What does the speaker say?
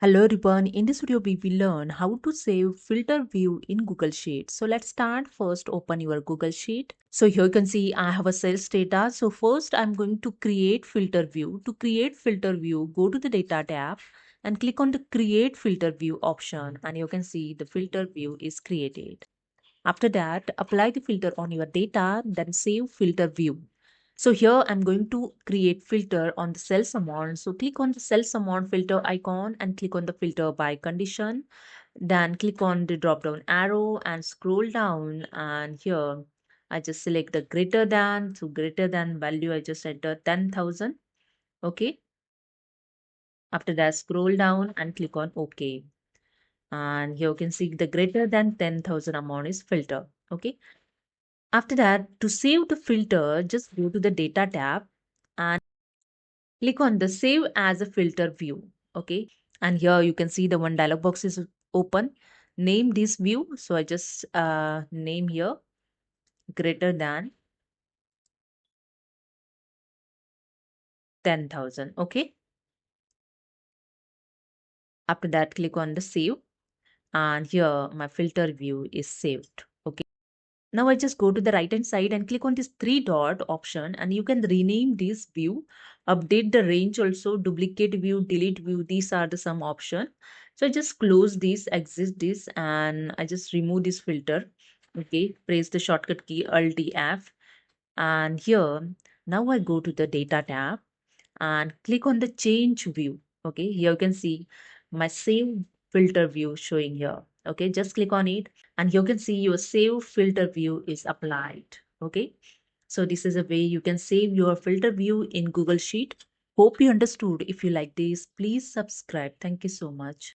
Hello everyone, in this video we will learn how to save filter view in Google Sheet. So let's start. First open your Google Sheet. So here you can see I have a sales data. So first I'm going to create filter view. To create filter view, go to the data tab and click on the create filter view option, and you can see the filter view is created. After that, apply the filter on your data, then save filter view. So here I'm going to create filter on the sales amount. So click on the sales amount filter icon and click on the filter by condition. Then click on the drop down arrow and scroll down, and here I just select the greater than. So greater than value I just enter 10,000. Okay. After that, scroll down and click on OK. And here you can see the greater than 10,000 amount is filter. Okay. After that, to save the filter, just go to the data tab and click on the save as a filter view. Okay. And here you can see the one dialog box is open. Name this view. So I just name here greater than 10,000. Okay. After that, click on the save. And here my filter view is saved. Okay. Now I just go to the right hand side and click on this three dot option, and you can rename this view, update the range also, duplicate view, delete view. These are the some option. So I just close this, exit this, and I just remove this filter. Okay, press the shortcut key Alt F, and here now I go to the data tab and click on the change view. Okay, here you can see my save filter view showing here. Okay, just click on it and you can see your save filter view is applied. Okay, so this is a way you can save your filter view in Google Sheet. Hope you understood. If you like this, please subscribe. Thank you so much.